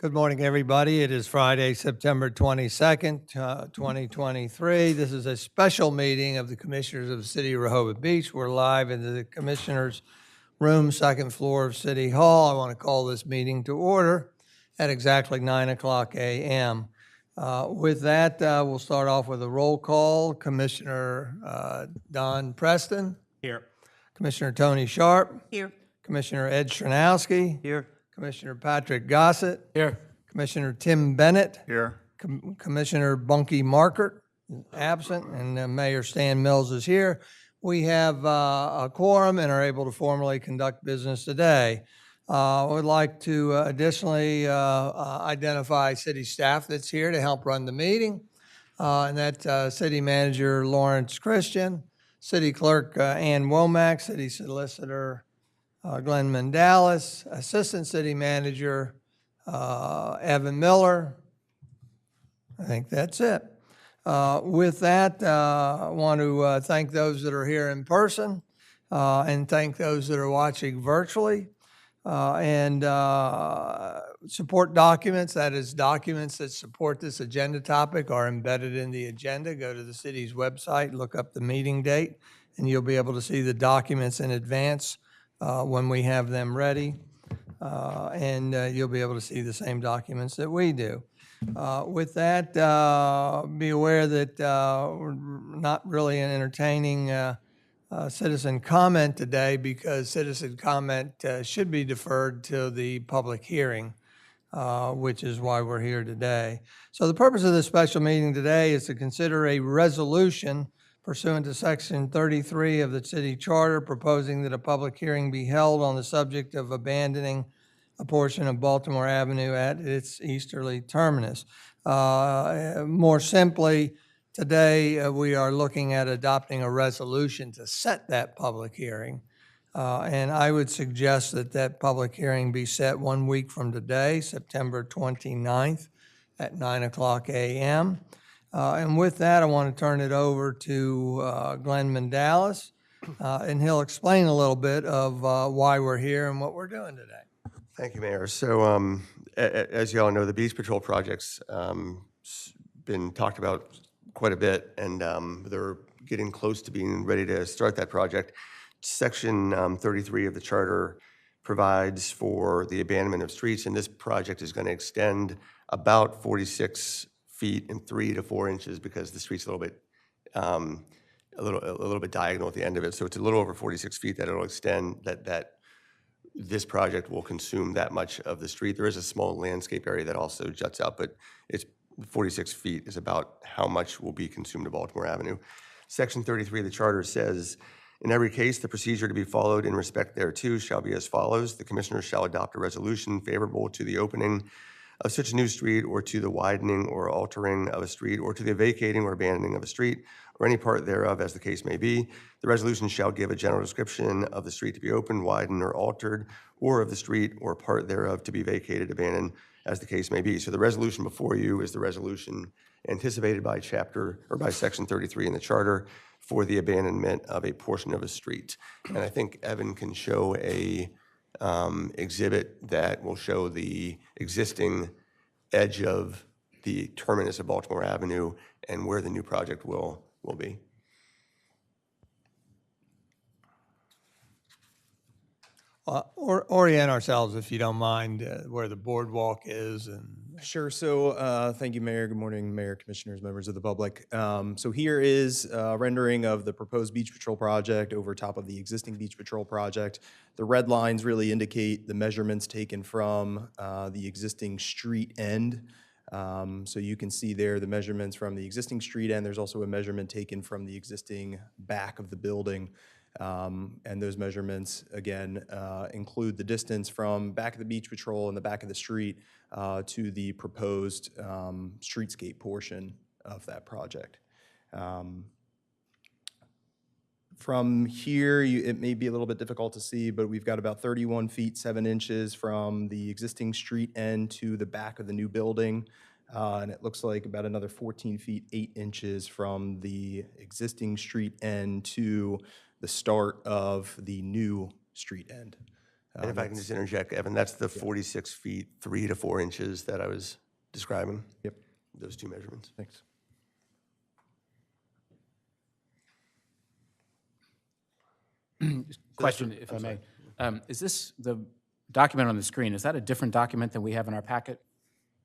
Good morning, everybody. It is Friday, September 22nd, 2023. This is a special meeting of the Commissioners of the City of Rehoboth Beach. We're live in the Commissioners' room, second floor of City Hall. I want to call this meeting to order at exactly 9 o'clock a.m. With that, we'll start off with a roll call. Commissioner Don Preston. Here. Commissioner Tony Sharp. Here. Commissioner Ed Stranowski. Here. Commissioner Patrick Gossett. Here. Commissioner Tim Bennett. Here. Commissioner Bunky Markert is absent, and Mayor Stan Mills is here. We have a quorum and are able to formally conduct business today. I would like to additionally identify city staff that's here to help run the meeting, and that's City Manager Lawrence Christian, City Clerk Ann Womack, City Solicitor Glenn Mandalis, Assistant City Manager Evan Miller. I think that's it. With that, I want to thank those that are here in person and thank those that are watching virtually. And support documents, that is documents that support this agenda topic, are embedded in the agenda. Go to the city's website, look up the meeting date, and you'll be able to see the documents in advance when we have them ready. And you'll be able to see the same documents that we do. With that, be aware that we're not really entertaining citizen comment today because citizen comment should be deferred to the public hearing, which is why we're here today. So the purpose of this special meeting today is to consider a resolution pursuant to Section 33 of the City Charter, proposing that a public hearing be held on the subject of abandoning a portion of Baltimore Avenue at its easterly terminus. More simply, today we are looking at adopting a resolution to set that public hearing. And I would suggest that that public hearing be set 1 week from today, September 29th at 9 o'clock a.m. And with that, I want to turn it over to Glenn Mandalis, and he'll explain a little bit of why we're here and what we're doing today. Thank you, Mayor. So as you all know, the Beach Patrol project's been talked about quite a bit, and they're getting close to being ready to start that project. Section 33 of the Charter provides for the abandonment of streets, and this project is going to extend about 46 feet and 3 to 4 inches because the street's a little bit diagonal at the end of it. So it's a little over 46 feet that it'll extend, that this project will consume that much of the street. There is a small landscape area that also juts out, but it's 46 feet is about how much will be consumed of Baltimore Avenue. Section 33 of the Charter says, in every case, the procedure to be followed in respect thereto shall be as follows. The Commissioners shall adopt a resolution favorable to the opening of such a new street, or to the widening or altering of a street, or to the vacating or abandoning of a street, or any part thereof, as the case may be. The resolution shall give a general description of the street to be opened, widened, or altered, or of the street or part thereof to be vacated, abandoned, as the case may be. So the resolution before you is the resolution anticipated by Section 33 in the Charter for the abandonment of a portion of a street. And I think Evan can show a exhibit that will show the existing edge of the terminus of Baltimore Avenue and where the new project will be. Orient ourselves, if you don't mind, where the boardwalk is. And Sure. So thank you, Mayor. Good morning, Mayor, Commissioners, members of the public. So here is a rendering of the proposed Beach Patrol project over top of the existing Beach Patrol project. The red lines really indicate the measurements taken from the existing street end. So you can see there the measurements from the existing street end. There's also a measurement taken from the existing back of the building. And those measurements, again, include the distance from back of the Beach Patrol and the back of the street to the proposed streetscape portion of that project. From here, it may be a little bit difficult to see, but we've got about 31 feet, 7 inches from the existing street end to the back of the new building. And it looks like about another 14 feet, 8 inches from the existing street end to the start of the new street end. And if I can just interject, Evan, that's the 46 feet, 3 to 4 inches that I was describing. Yep. Those two measurements. Thanks. Question, if I may. Is this, the document on the screen, is that a different document than we have in our packet?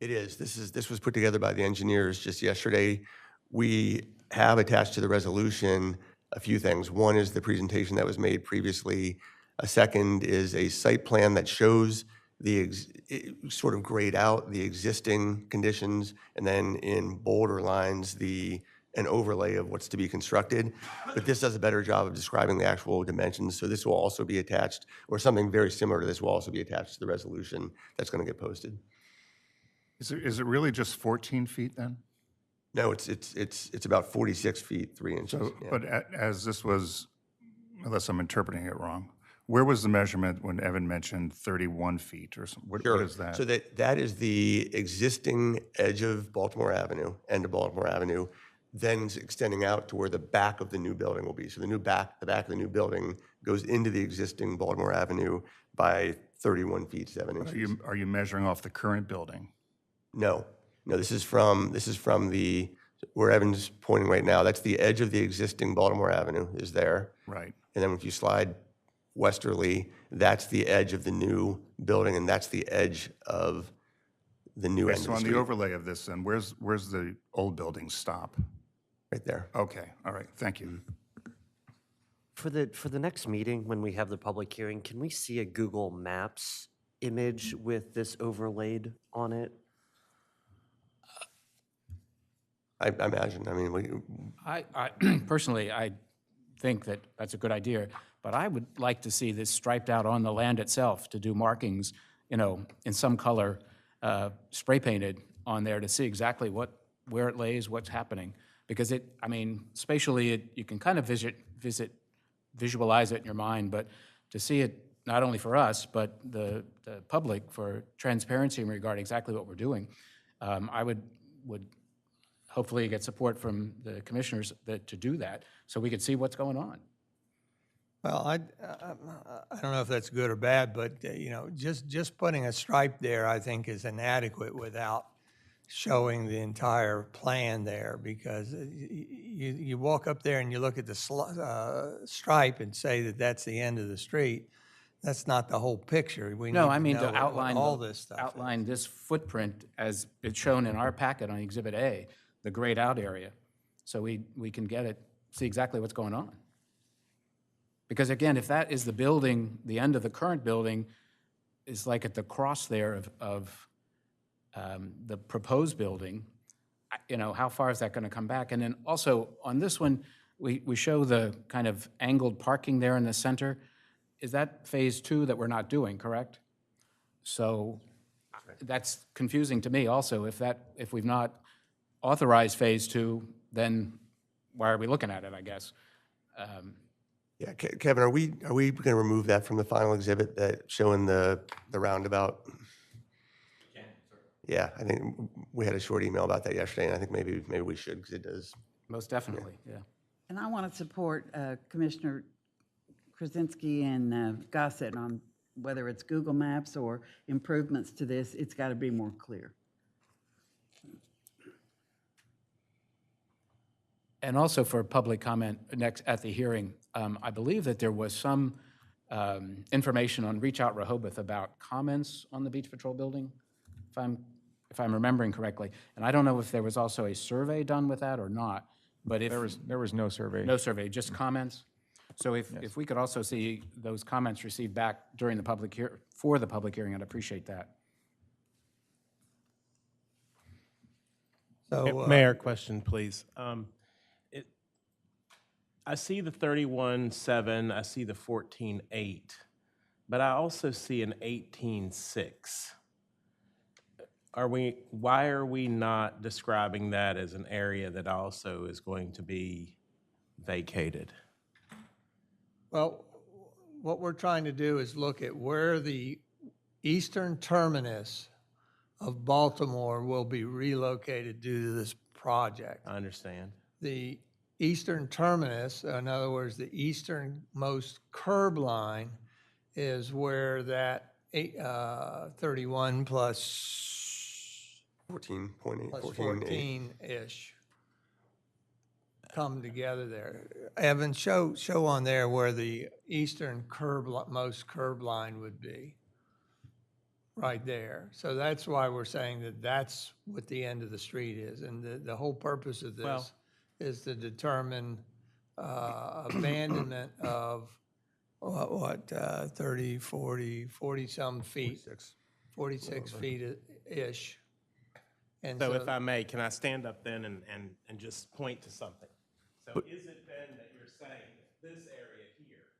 It is. This was put together by the engineers just yesterday. We have attached to the resolution a few things. One is the presentation that was made previously. A second is a site plan that shows sort of grayed out the existing conditions, and then in bolder lines, an overlay of what's to be constructed. But this does a better job of describing the actual dimensions, so this will also be attached, or something very similar to this will also be attached to the resolution that's going to get posted. Is it really just 14 feet then? No, it's about 46 feet, 3 inches. So, yeah. but as this was, unless I'm interpreting it wrong, where was the measurement when Evan mentioned 31 feet or something? What is that? So that is the existing edge of Baltimore Avenue, end of Baltimore Avenue, then extending out to where the back of the new building will be. So the back of the new building goes into the existing Baltimore Avenue by 31 feet, 7 inches. Are you measuring off the current building? No, this is from the, where Evan's pointing right now, that's the edge of the existing Baltimore Avenue is there. Right. And then if you slide westerly, that's the edge of the new building, and that's the edge of the new end of So the on street. the overlay of this, then, where's the old building stop? Right there. Okay, all right, thank you. For the next meeting, when we have the public hearing, can we see a Google Maps image with this overlaid on it? I imagine, I mean, I personally, I think that that's a good idea, but I would like to see this striped out on the land itself to do markings, you know, in some color, spray painted on there to see exactly where it lays, what's happening. Because I mean, spatially, you can kind of visualize it in your mind, but to see it not only for us, but the public for transparency in regard exactly what we're doing, I would hopefully get support from the commissioners to do that, so we could see what's going on. Well, I don't know if that's good or bad, but, you know, just putting a stripe there, I think, is inadequate without showing the entire plan there, because you walk up there and you look at the stripe and say that that's the end of the street. That's not the whole picture. We No, need I mean know to what outline, all this stuff is. outline this footprint as it's shown in our packet on Exhibit A, the grayed out area, so we can see exactly what's going on. Because again, if that is the building, the end of the current building is like at the cross there of the proposed building, you know, how far is that going to come back? And then also on this one, we show the kind of angled parking there in the center. Is that phase 2 that we're not doing, correct? So that's confusing to me also. If we've not authorized phase 2, then why are we looking at it, I guess? yeah, Kevin, are we going to remove that from the final exhibit, that showing the roundabout? Yeah, I think we had a short email about that yesterday, and I think maybe we should, because it does. Most definitely, yeah. And I want to support Commissioner Krasinski and Gossett on whether it's Google Maps or improvements to this, it's got to be more clear. And also for public comment next at the hearing, I believe that there was some information on Reach Out Rehoboth about comments on the Beach Patrol building, if I'm remembering correctly. And I don't know if there was also a survey done with that or not, but if... There was no survey. No survey, just comments? So if we could also see those comments received back during the for the public hearing, I'd appreciate that. So, Mayor, question, please. I see the 31.7, I see the 14.8, but I also see an 18.6. Why are we not describing that as an area that also is going to be vacated? well, what we're trying to do is look at where the eastern terminus of Baltimore will be relocated due to this project. I understand. The eastern terminus, in other words, the easternmost curb line, is where that 31 plus 14.8, plus 14.8. 14-ish come together there. Evan, show on there where the eastern most curb line would be, right there. So that's why we're saying that that's what the end of the street is. And the whole purpose of Well- this is to determine abandonment of, 30, 40-some feet, 46 feet-ish. And So if I may, can I stand up then and just point to something? So is it then that you're saying that this area here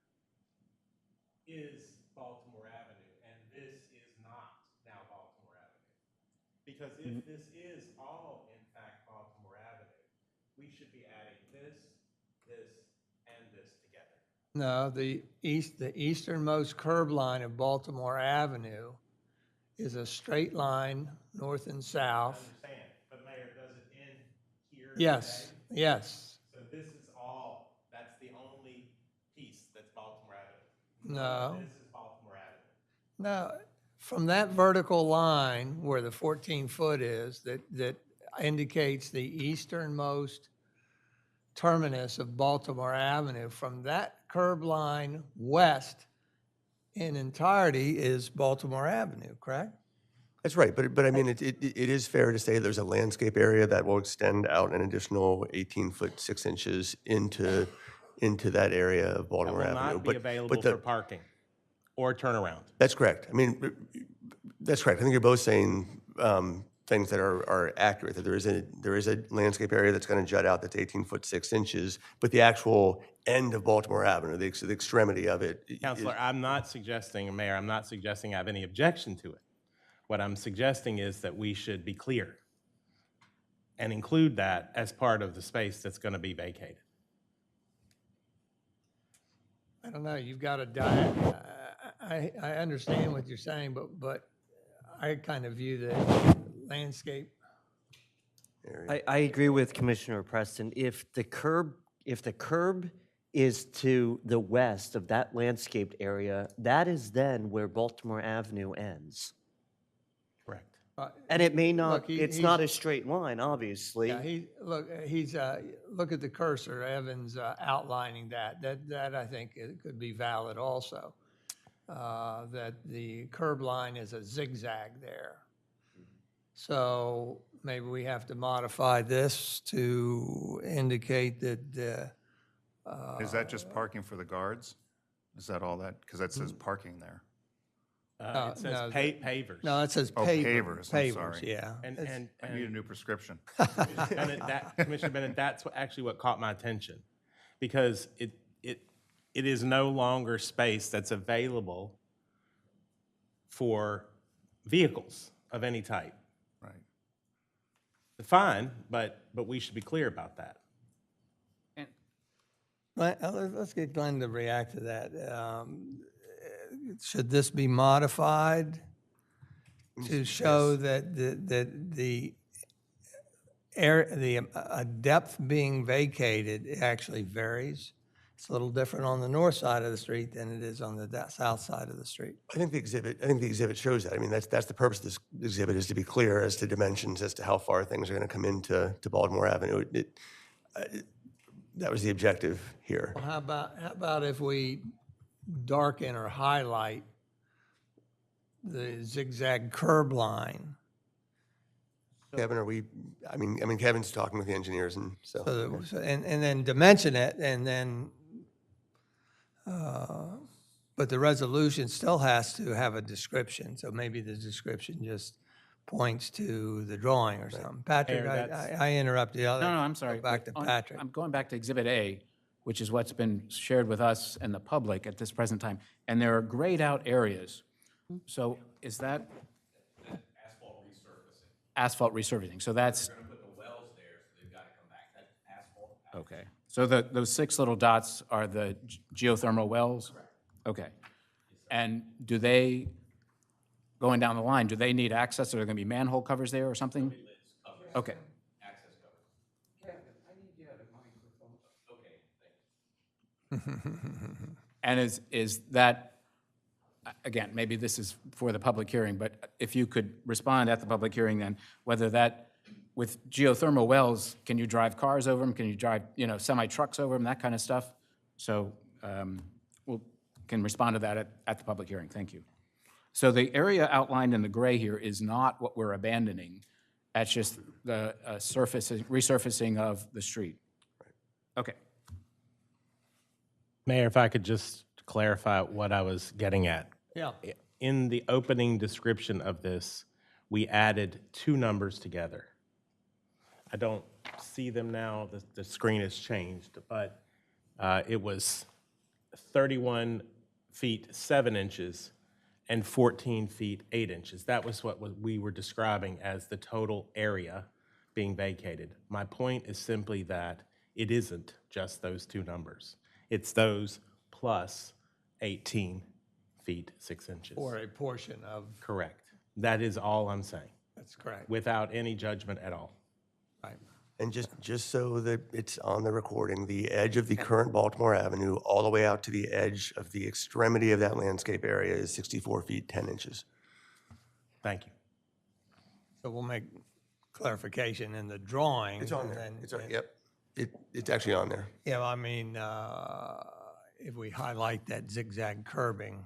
is Baltimore Avenue and this is not now Baltimore Avenue? Because if this is all in fact Baltimore Avenue, we should be adding this, and this together. No, the easternmost curb line of Baltimore Avenue is a straight line, north and I south. understand, but Mayor, does it end here? Yes, today? yes. So this is all, that's the only piece that's Baltimore Avenue? No. This is Baltimore Avenue. Now, from that vertical line where the 14-foot is, that indicates the easternmost terminus of Baltimore Avenue, from that curb line west in entirety is Baltimore Avenue, correct? That's right, but I mean, it is fair to say there's a landscape area that will extend out an additional 18 foot 6 inches into that area of That Baltimore will Avenue. not be available for parking or turnaround. That's correct. I mean, that's correct. I think you're both saying things that are accurate, that there is a landscape area that's going to jut out that's 18 foot 6 inches, but the actual end of Baltimore Avenue, the extremity of it. Counselor, I'm not suggesting, Mayor, I'm not suggesting I have any objection to it. What I'm suggesting is that we should be clear and include that as part of the space that's going to be vacated. I don't know, you've got a I understand what you're saying, but I kind of view the landscape. I agree with Commissioner Preston. If the curb is to the west of that landscaped area, that is then where Baltimore Avenue ends. Correct. And it may not, Look, it's not a straight line, obviously. Yeah, look at the cursor, Evan's outlining that. That I think it could be valid also. That the curb line is a zigzag there. So maybe we have to modify this to indicate that, Is that just parking for the guards? Is that all that, because that says parking there? It says no, pavers. no, it says Oh, pavers. pavers, I'm sorry. Yeah. And I need a new prescription. Commissioner Bennett, that's actually what caught my attention, because it is no longer space that's available for vehicles of any type. Right. Fine, but we should be clear about that. Let's get Glenn to react to that. Should this be modified to show that the depth being vacated actually varies? It's a little different on the north side of the street than it is on the south side of the street. I think the exhibit shows that. I mean, that's the purpose of this exhibit, is to be clear as to dimensions, as to how far things are going to come into Baltimore Avenue. That was the objective here. Well, how about if we darken or highlight the zigzag curb line? Kevin, I mean, Kevin's talking with the engineers, and so. And then dimension it, and then, but the resolution still has to have a description, so maybe the description just points to the drawing or something. Patrick, Mayor, that's- I interrupted you. I'll No, I'm sorry. Go back to Patrick. I'm going back to Exhibit A, which is what's been shared with us and the public at this present time. And there are grayed out areas. So is that? Asphalt resurfacing. So that's. We're going to put the wells there, so they've got to come back. That's asphalt. Okay. So those 6 little dots are the geothermal wells? Correct. Okay. And do they, going down the line, do they need access? Are there going to be manhole covers there or something? Okay. And is that again, maybe this is for the public hearing, but if you could respond at the public hearing then, whether that, with geothermal wells, can you drive cars over them? Can you drive, semi-trucks over them, that kind of stuff? So we'll can respond to that at the public hearing. Thank you. So the area outlined in the gray here is not what we're abandoning. That's just the resurfacing of the street. Okay. Mayor, if I could just clarify what I was getting at. Yeah. In the opening description of this, we added two numbers together. I don't see them now, the screen has changed, but it was 31 feet 7 inches and 14 feet 8 inches. That was what we were describing as the total area being vacated. My point is simply that it isn't just those two numbers. It's those plus 18 feet 6 inches. Or a portion of, Correct. That is all I'm saying, that's correct. without any judgment at all. Right. And just so that it's on the recording, the edge of the current Baltimore Avenue, all the way out to the edge of the extremity of that landscape area is 64 feet 10 inches. Thank you. So we'll make clarification in the drawing. It's on and there. then- It's on, yep. It's actually on there. Yeah, I mean, if we highlight that zigzag curbing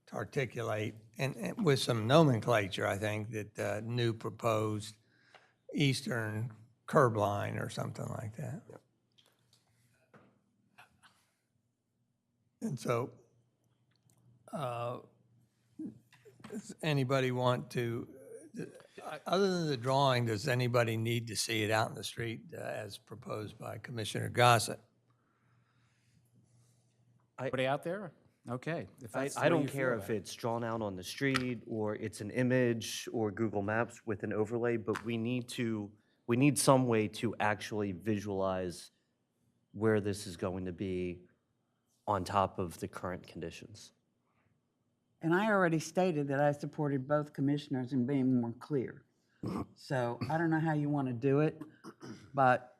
to articulate, and with some nomenclature, I think, that new proposed eastern curb line or something like that. And so, does anybody want to, other than the drawing, does anybody need to see it out in the street as proposed by Commissioner Gossett? Anybody out there? Okay. If that's the I way don't you feel care about if it. it's drawn out on the street or it's an image or Google Maps with an overlay, but we need some way to actually visualize where this is going to be on top of the current conditions. And I already stated that I supported both commissioners in being more clear. So I don't know how you want to do it, but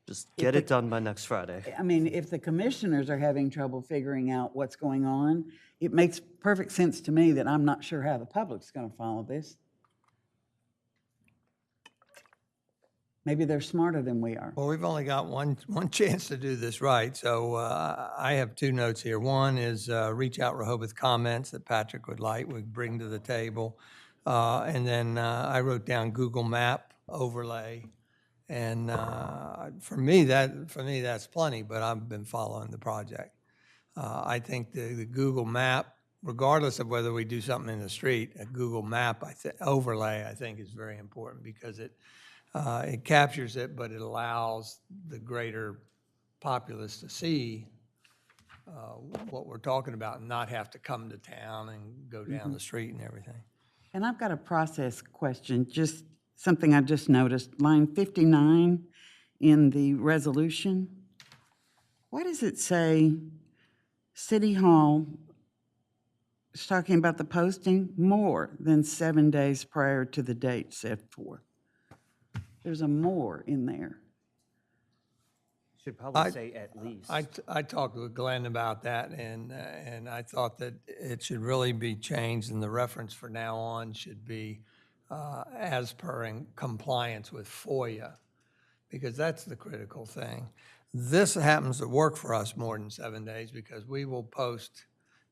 Just get it done by next Friday. I mean, if the commissioners are having trouble figuring out what's going on, it makes perfect sense to me that I'm not sure how the public's going to follow this. Maybe they're smarter than we are. Well, we've only got one chance to do this right, so I have two notes here. One is reach out Rehoboth comments that Patrick would like, we bring to the table. And then I wrote down Google Map overlay. And for me, that's plenty, but I've been following the project. I think the Google Map, regardless of whether we do something in the street, a Google Map overlay, I think is very important because it captures it, but it allows the greater populace to see what we're talking about and not have to come to town and go down the street and everything. And I've got a process question, just something I just noticed. Line 59 in the resolution. Why does it say City Hall, it's talking about the posting, more than 7 days prior to the date set forth? There's a more in there. Should probably say at least. I talked with Glenn about that, and I thought that it should really be changed, and the reference for now on should be as per in compliance with FOIA, because that's the critical thing. This happens to work for us more than 7 days because we will post,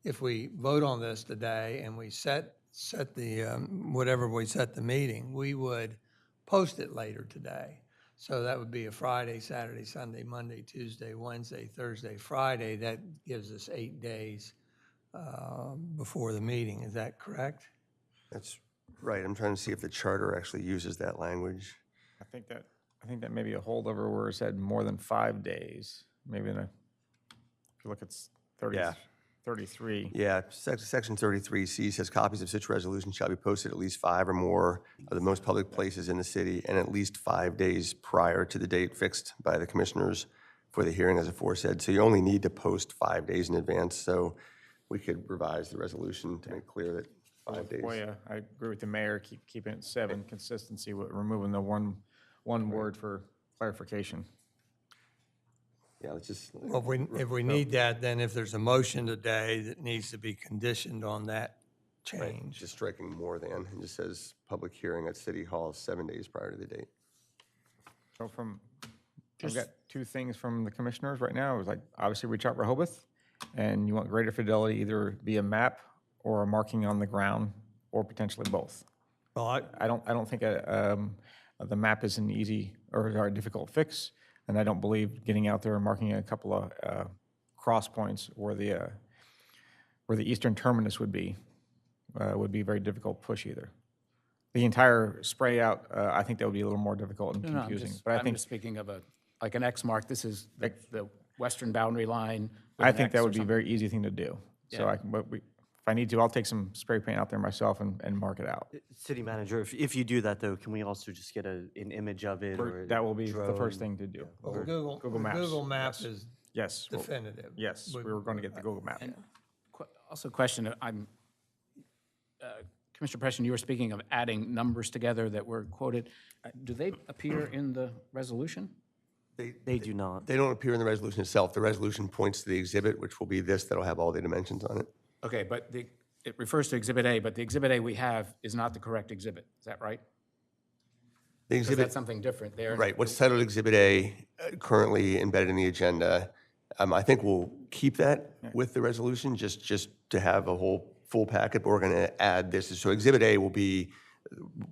if we vote on this today and we set the, whatever we set the meeting, we would post it later today. So that would be a Friday, Saturday, Sunday, Monday, Tuesday, Wednesday, Thursday, Friday. That gives us 8 days before the meeting. Is that correct? That's right. I'm trying to see if the charter actually uses that language. I think that may be a holdover where it said more than 5 days. Maybe if you look at 30, Yeah. 33. Yeah, section 33C says copies of such resolution shall be posted at least 5 or more of the most public places in the city and at least 5 days prior to the date fixed by the commissioners for the hearing as aforesaid. So you only need to post 5 days in advance. So we could revise the resolution to make clear that 5 days. FOIA, I agree with the mayor, keeping it 7, consistency with removing the one word for clarification. Yeah, let's just. Well, if we need that, then if there's a motion today that needs to be conditioned on that change. Just striking more than, and just says public hearing at City Hall 7 days prior to the date. So I've got two things from the commissioners right now. It was like, obviously reach out Rehoboth, and you want greater fidelity, either via map or a marking on the ground, or potentially both. Well, I don't think the map is an easy or a difficult fix, and I don't believe getting out there and marking a couple of cross points where the eastern terminus would be a very difficult push either. The entire spray out, I think that would be a little more difficult and No, confusing. But I I'm think just speaking of like an X mark. This is the western boundary line. with I an think X that or would be a something. very easy thing to do. So Yeah. if I need to, I'll take some spray paint out there myself and mark it out. City manager, if you do that though, can we also just get an image of it or? That will be the first drone? thing to do. well, Or Google Maps. Google Maps is Yes. definitive. Yes, we were going to get the Google map. Also, question. Commissioner Preston, you were speaking of adding numbers together that were quoted. Do they appear in the resolution? They do not. They don't appear in the resolution itself. The resolution points to the exhibit, which will be this, that'll have all the dimensions on it. Okay, but it refers to Exhibit A, but the Exhibit A we have is not the correct exhibit. Is that right? The Because exhibit, that's something different there. right, what's titled Exhibit A, currently embedded in the agenda, I think we'll keep that with the resolution, just to have a whole full packet, but we're going to add this. So Exhibit A will be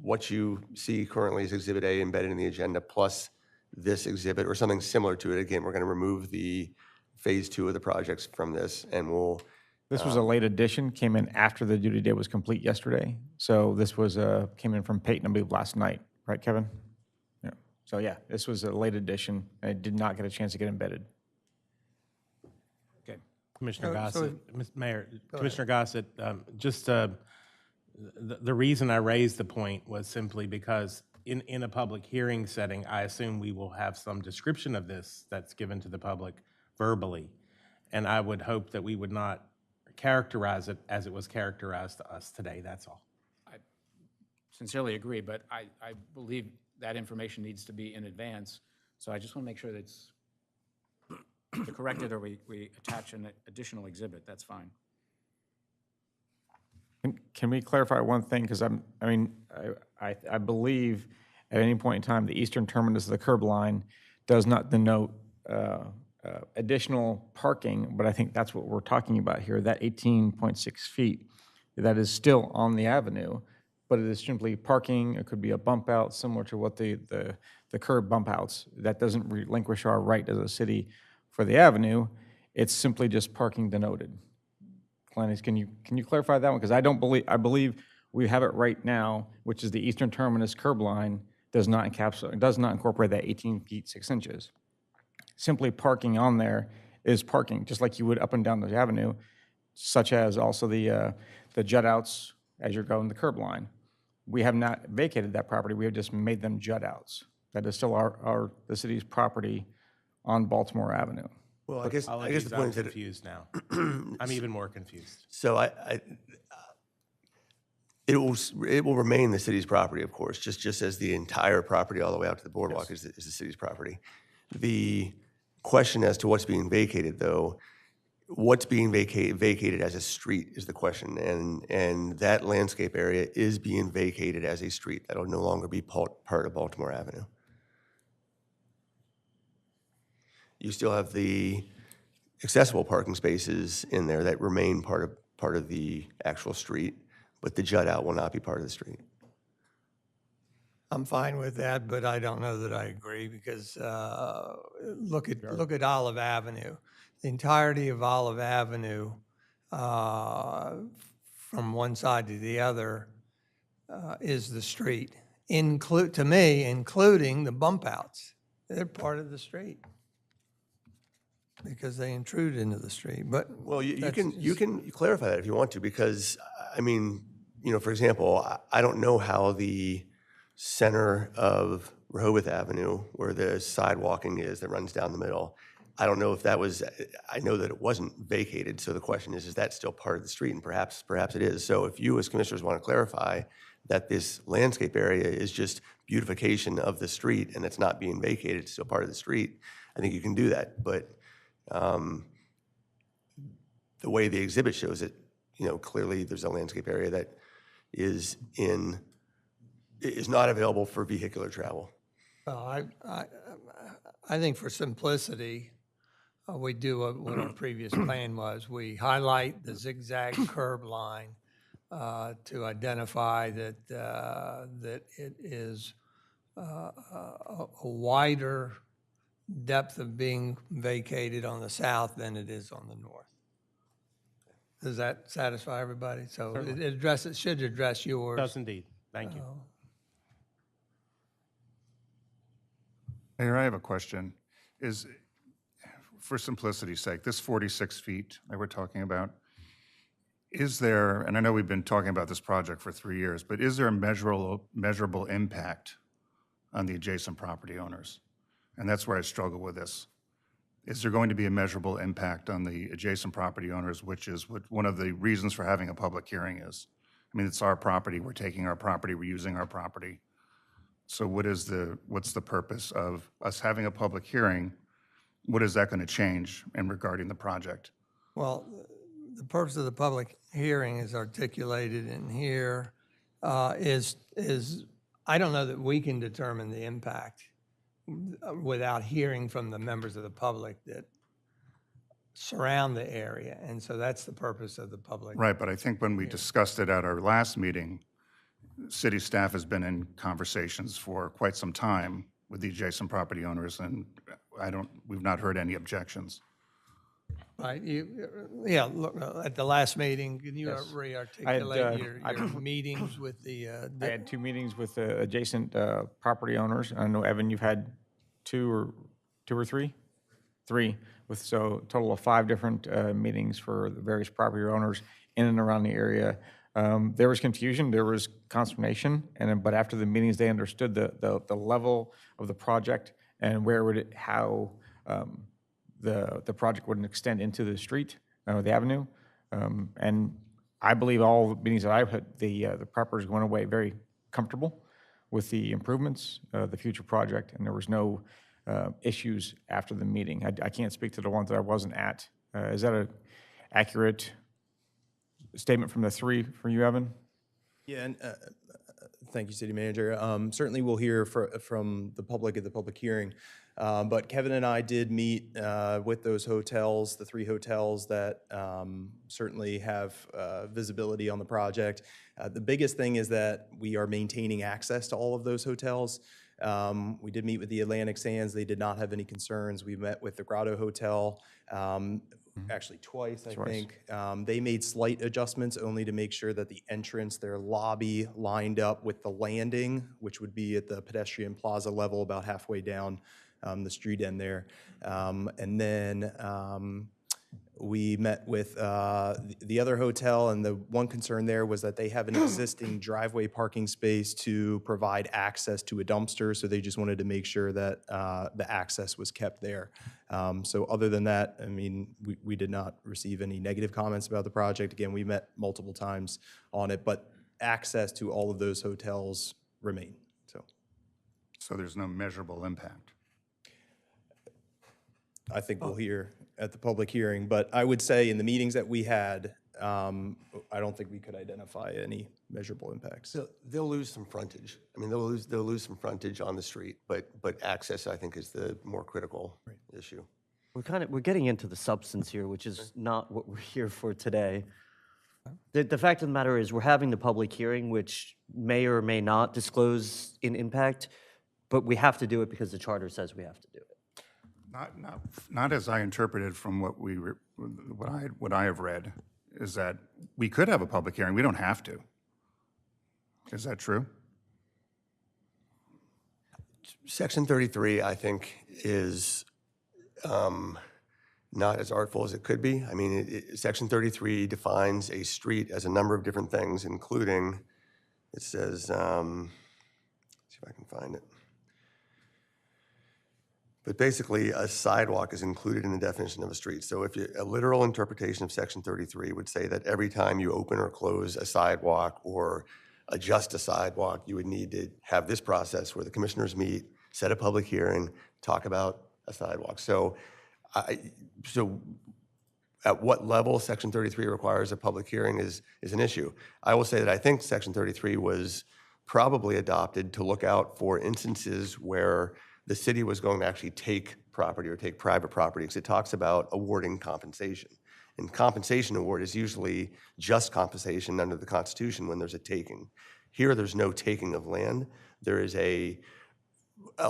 what you see currently as Exhibit A embedded in the agenda, plus this exhibit or something similar to it. Again, we're going to remove the Phase 2 of the projects from this, and we'll, This was a late addition, came in after the duty day was complete yesterday. So this was, came in from Peyton, I believe, last night, right, Kevin? Yeah. So yeah, this was a late addition, and it did not get a chance to get embedded. Okay. Commissioner So- Gossett, Mayor, Commissioner Gossett, the reason I raised the point was simply because in a public hearing setting, I assume we will have some description of this that's given to the public verbally. And I would hope that we would not characterize it as it was characterized to us today, that's all. I sincerely agree, but I believe that information needs to be in advance. So I just want to make sure that it's corrected or we attach an additional exhibit. That's fine. Can we clarify one thing? Because I believe at any point in time, the eastern terminus of the curb line does not denote additional parking, but I think that's what we're talking about here, that 18.6 feet. That is still on the avenue, but it is simply parking. It could be a bump out, similar to what the curb bump outs. That doesn't relinquish our right as a city for the avenue. It's simply just parking denoted. Glennis, can you clarify that one? Because I believe we have it right now, which is the eastern terminus curb line does not incorporate that 18 feet 6 inches. Simply parking on there is parking, just like you would up and down the avenue, such as also the jut outs as you're going the curb line. We have not vacated that property. We have just made them jut outs. That is still the city's property on Baltimore Avenue. well, I guess the I'm point is that, confused now. I'm even more confused. so it will remain the city's property, of course, just as the entire property all the way out to the boardwalk is the city's property. The question as to what's being vacated, though, what's being vacated as a street is the question, and that landscape area is being vacated as a street. That'll no longer be part of Baltimore Avenue. You still have the accessible parking spaces in there that remain part of the actual street, but the jut out will not be part of the street. I'm fine with that, but I don't know that I agree because look at Olive Avenue. The entirety of Olive Avenue, from one side to the other, is the street. To me, including the bump outs. They're part of the street because they intrude into the street. But Well, you that's can just- clarify that if you want to, because for example, I don't know how the center of Rehoboth Avenue, where the sidewalking is that runs down the middle, I don't know if that was. I know that it wasn't vacated. So the question is that still part of the street? And perhaps it is. So if you as commissioners want to clarify, that this landscape area is just beautification of the street and it's not being vacated, it's still part of the street, I think you can do that. But the way the exhibit shows it, clearly there's a landscape area that is not available for vehicular travel. Well, I think for simplicity, we do what our previous plan was. We highlight the zigzag curb line to identify that it is a wider depth of being vacated on the south than it is on the north. Does that satisfy everybody? So it should address yours. Does indeed. Thank you. Mayor, I have a question. Is, for simplicity's sake, this 46 feet that we're talking about, is there, and I know we've been talking about this project for 3 years, but is there a measurable impact on the adjacent property owners? And that's where I struggle with this. Is there going to be a measurable impact on the adjacent property owners, which is what one of the reasons for having a public hearing is? I mean, it's our property, we're taking our property, we're using our property. So what's the purpose of us having a public hearing? What is that going to change in regarding the project? Well, the purpose of the public hearing is articulated in here, is I don't know that we can determine the impact without hearing from the members of the public that surround the area. And so that's the purpose of the public. Right, but I think when we discussed it at our last meeting, city staff has been in conversations for quite some time with the adjacent property owners, and we've not heard any objections. Right, look, at the last meeting, can you re-articulate your meetings with the? I had 2 meetings with the adjacent property owners. I know, Evan, you've had two or three? 3, so a total of 5 different meetings for the various property owners in and around the area. There was confusion, there was consternation, but after the meetings, they understood the level of the project and how the project would extend into the street, the avenue. And I believe all the meetings that I've had, the properties went away very comfortable with the improvements, the future project, and there was no issues after the meeting. I can't speak to the ones that I wasn't at. Is that an accurate statement from the 3 for you, Evan? Yeah, and thank you, City Manager. Certainly we'll hear from the public at the public hearing. But Kevin and I did meet with those hotels, the 3 hotels that certainly have visibility on the project. The biggest thing is that we are maintaining access to all of those hotels. We did meet with the Atlantic Sands. They did not have any concerns. We met with the Grotto Hotel, actually twice, I think. They made slight adjustments only to make sure that the entrance, their lobby, lined up with the landing, which would be at the pedestrian plaza level about halfway down the street end there. And then we met with the other hotel, and the one concern there was that they have an existing driveway parking space to provide access to a dumpster, so they just wanted to make sure that the access was kept there. So other than that, I mean, we did not receive any negative comments about the project. Again, we met multiple times on it, but access to all of those hotels remain, so. So there's no measurable impact. I think we'll hear at the public hearing, but I would say in the meetings that we had, I don't think we could identify any measurable impacts. So they'll lose some frontage. I mean, they'll lose some frontage on the street, but access, I think, is the more critical issue. We're getting into the substance here, which is not what we're here for today. The fact of the matter is we're having the public hearing, which may or may not disclose an impact, but we have to do it because the charter says we have to do it. Not as I interpreted from what I have read, is that we could have a public hearing. We don't have to. Is that true? Section 33, I think, is not as artful as it could be. I mean, Section 33 defines a street as a number of different things, including, it says, let's see if I can find it. But basically, a sidewalk is included in the definition of a street. So if a literal interpretation of Section 33 would say that every time you open or close a sidewalk or adjust a sidewalk, you would need to have this process where the commissioners meet, set a public hearing, talk about a sidewalk. So at what level Section 33 requires a public hearing is an issue. I will say that I think Section 33 was probably adopted to look out for instances where the city was going to actually take property or take private property, because it talks about awarding compensation. And compensation award is usually just compensation under the Constitution when there's a taking. Here, there's no taking of land. There is a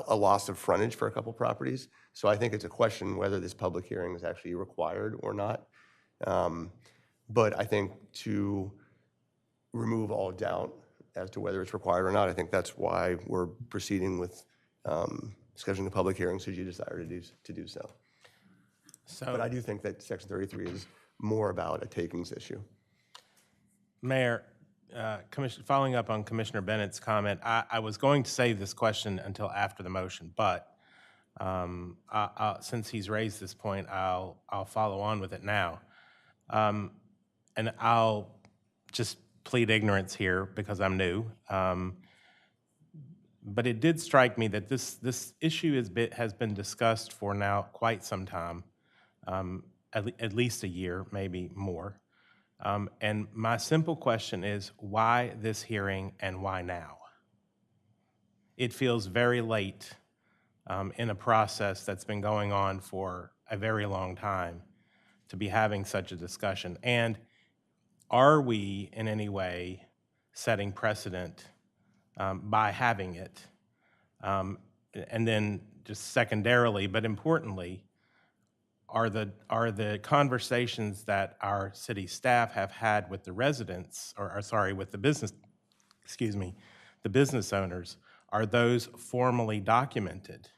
loss of frontage for a couple properties. So I think it's a question whether this public hearing is actually required or not. But I think to remove all doubt as to whether it's required or not, I think that's why we're proceeding with scheduling a public hearing, should you desire to do so. But I do think that Section 33 is more about a takings issue. Mayor, following up on Commissioner Bennett's comment, I was going to save this question until after the motion, but since he's raised this point, I'll follow on with it now. And I'll just plead ignorance here because I'm new. But it did strike me that this issue has been discussed for now quite some time, at least a year, maybe more. And my simple question is, why this hearing and why now? It feels very late in a process that's been going on for a very long time to be having such a discussion. And are we in any way setting precedent by having it? And then just secondarily, but importantly, are the conversations that our city staff have had with the residents, or sorry, with the business, the business owners, are those formally documented,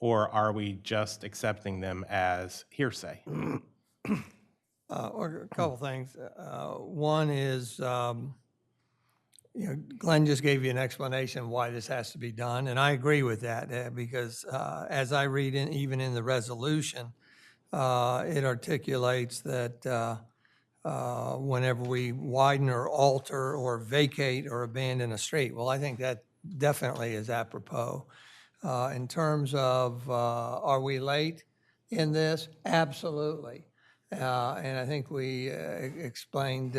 or are we just accepting them as hearsay? Or a couple things. One is, Glenn just gave you an explanation why this has to be done, and I agree with that because as I read even in the resolution, it articulates that whenever we widen or alter or vacate or abandon a street, well, I think that definitely is apropos. In terms of, are we late in this? Absolutely. And I think we explained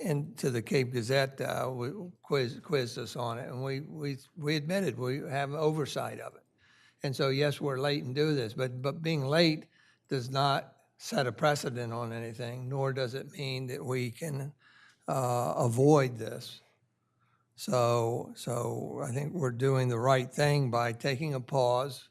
into the Cape Gazette, we quizzed us on it, and we admitted we have oversight of it. And so, yes, we're late and do this, but being late does not set a precedent on anything, nor does it mean that we can avoid this. So I think we're doing the right thing by taking a pause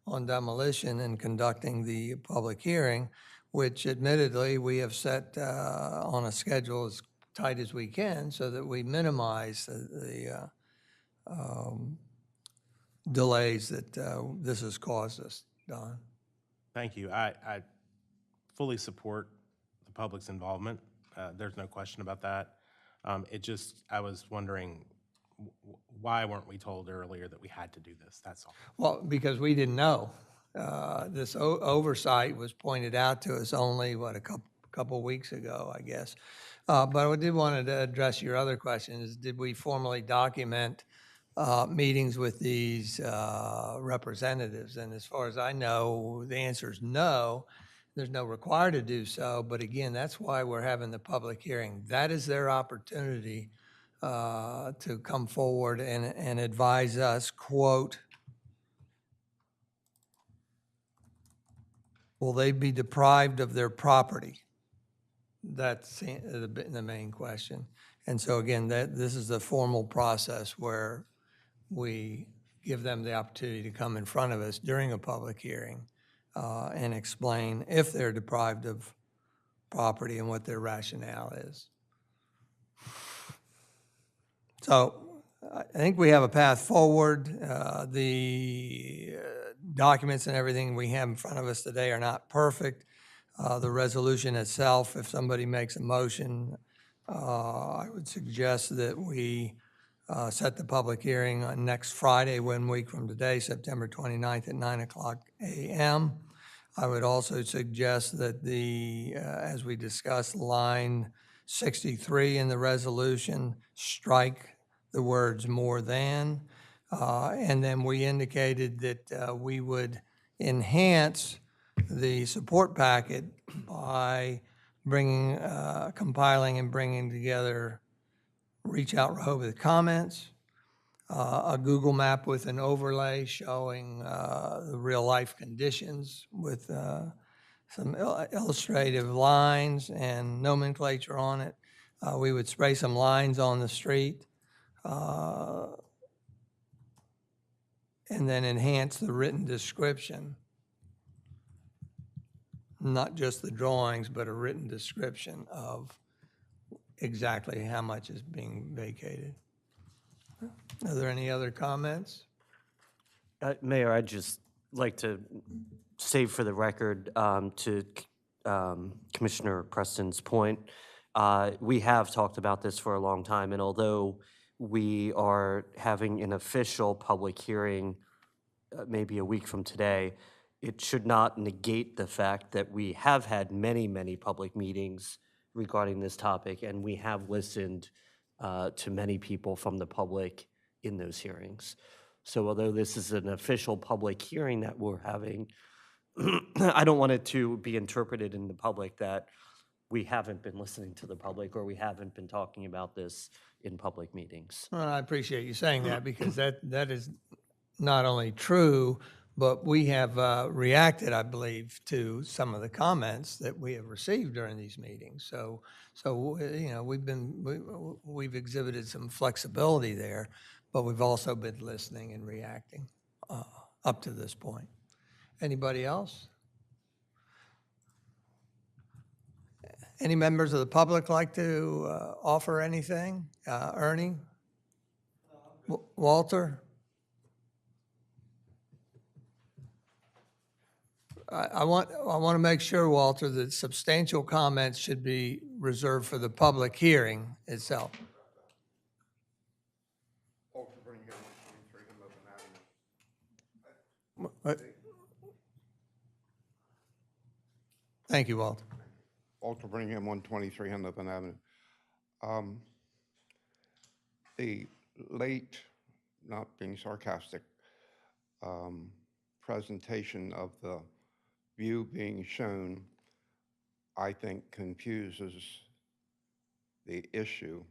on demolition and conducting the public hearing, which admittedly we have set on a schedule as tight as we can so that we minimize the delays that this has caused us, Don. Thank you. I fully support the public's involvement. There's no question about that. I was wondering, why weren't we told earlier that we had to do this? That's all. Well, because we didn't know. This oversight was pointed out to us only, a couple weeks ago, I guess. But I did want to address your other question, is did we formally document meetings with these representatives? And as far as I know, the answer is no. There's no required to do so. But again, that's why we're having the public hearing. That is their opportunity to come forward and advise us, quote, will they be deprived of their property? That's the main question. And so again, this is the formal process where we give them the opportunity to come in front of us during a public hearing and explain if they're deprived of property and what their rationale is. So I think we have a path forward. The documents and everything we have in front of us today are not perfect. The resolution itself, if somebody makes a motion, I would suggest that we set the public hearing on next Friday, 1 week from today, September 29th at 9:00 a.m. I would also suggest that as we discussed, line 63 in the resolution, strike the words more than. And then we indicated that we would enhance the support packet by bringing, compiling and bringing together reach out Rehoboth comments, a Google map with an overlay showing the real-life conditions with some illustrative lines and nomenclature on it. We would spray some lines on the street and then enhance the written description. Not just the drawings, but a written description of exactly how much is being vacated. Are there any other comments? Mayor, I'd just like to say for the record, to Commissioner Preston's point, we have talked about this for a long time, and although we are having an official public hearing maybe a week from today, it should not negate the fact that we have had many, many public meetings regarding this topic, and we have listened to many people from the public in those hearings. So although this is an official public hearing that we're having, I don't want it to be interpreted in the public that we haven't been listening to the public or we haven't been talking about this in public meetings. Well, I appreciate you saying that because that is not only true, but we have reacted, I believe, to some of the comments that we have received during these meetings. So you know, we've exhibited some flexibility there, but we've also been listening and reacting up to this point. Anybody else? Any members of the public like to offer anything? Ernie? Walter? I want to make sure, Walter, that substantial comments should be reserved for the public hearing itself. Thank you, Walter. Walter Birmingham, 123 Huntington Avenue. The late, not being sarcastic, presentation of the view being shown, I think, confuses the issue.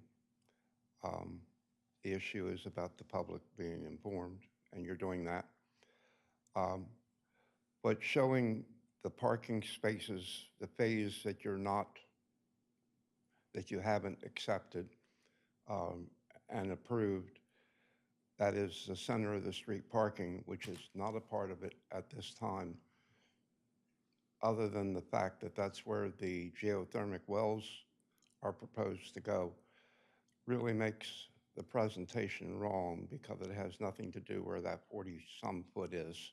The issue is about the public being informed, and you're doing that. But showing the parking spaces, the phase that you haven't accepted and approved, that is the center of the street parking, which is not a part of it at this time, other than the fact that that's where the geothermal wells are proposed to go, really makes the presentation wrong because it has nothing to do where that 40-some foot is,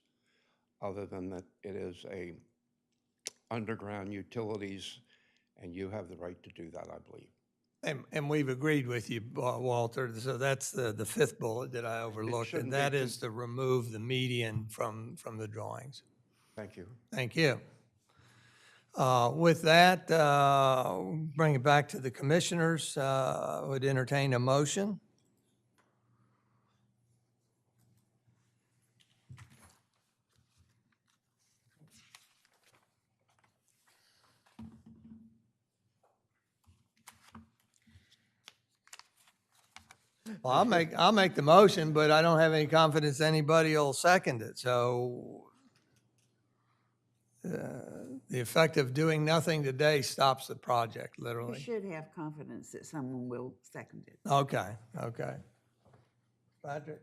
other than that it is a underground utilities, and you have the right to do that, I believe. And we've agreed with you, Walter, so that's the fifth bullet that I overlooked, and that is to remove the median from the drawings. Thank you. Thank you. With that, bring it back to the commissioners. Would entertain a motion. Well, I'll make the motion, but I don't have any confidence anybody will second it. So the effect of doing nothing today stops the project, You literally. should have confidence that someone will second it. Okay. Patrick?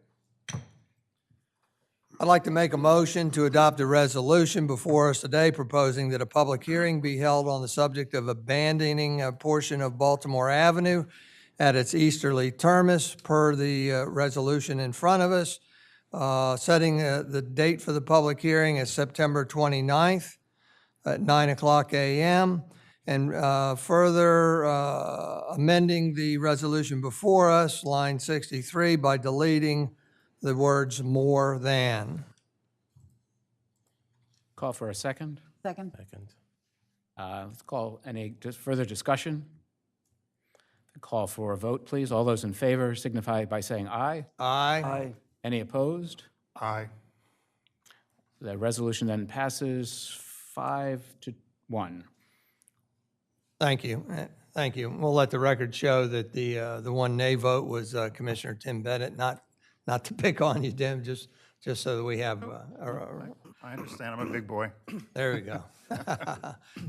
I'd like to make a motion to adopt a resolution before us today proposing that a public hearing be held on the subject of abandoning a portion of Baltimore Avenue at its easterly terminus per the resolution in front of us, setting the date for the public hearing as September 29th at 9:00 a.m., and further amending the resolution before us, line 63, by deleting the words more than. Call for a second. Second? Let's call any just further discussion. call for a vote, please. All those in favor signify by saying aye. Aye. Any opposed? Aye. The resolution then passes 5-1. Thank you. Thank you. We'll let the record show that the one nay vote was Commissioner Tim Bennett, not to pick on you, Tim, just so that we have, I understand, I'm a big boy. there we go.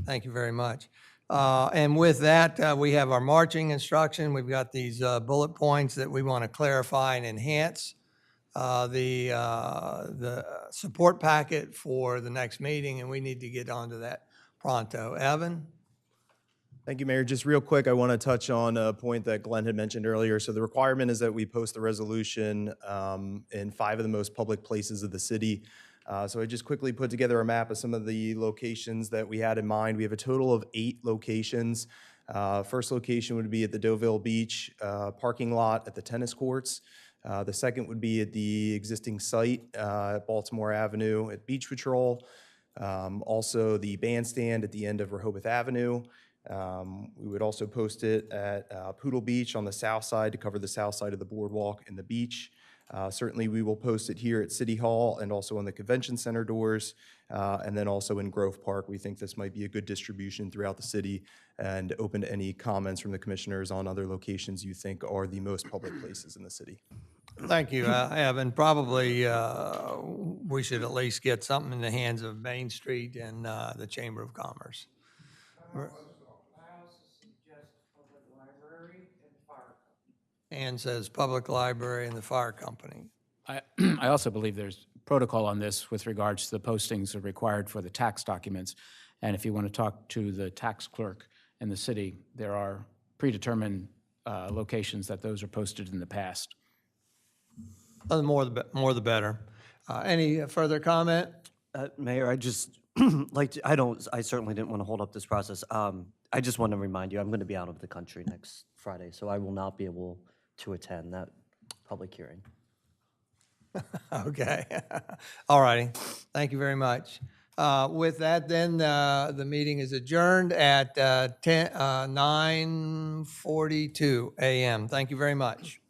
Thank you very much. And with that, we have our marching instruction. We've got these bullet points that we want to clarify and enhance. The support packet for the next meeting, and we need to get onto that pronto. Evan? Thank you, Mayor. Just real quick, I want to touch on a point that Glenn had mentioned earlier. So the requirement is that we post the resolution in 5 of the most public places of the city. So I just quickly put together a map of some of the locations that we had in mind. We have a total of 8 locations. First location would be at the Deauville Beach parking lot at the tennis courts. The second would be at the existing site at Baltimore Avenue at Beach Patrol. Also the bandstand at the end of Rehoboth Avenue. We would also post it at Poodle Beach on the south side to cover the south side of the boardwalk and the beach. Certainly, we will post it here at City Hall and also on the Convention Center doors, and then also in Grove Park. We think this might be a good distribution throughout the city, and open to any comments from the commissioners on other locations you think are the most public places in the city. Thank you, Evan. Probably we should at least get something in the hands of Main Street and the Chamber of Commerce. Ann says public library and the fire company. I also believe there's protocol on this with regards to the postings that are required for the tax documents. And if you want to talk to the tax clerk in the city, there are predetermined locations that those are posted in the past. The more the better. Any further comment? Mayor, I just I certainly didn't want to hold up this process. I just want to remind you, I'm going to be out of the country next Friday, so I will not be able to attend that public hearing. Okay. All righty. Thank you very much. With that, then, the meeting is adjourned at 9:42 a.m. Thank you very much.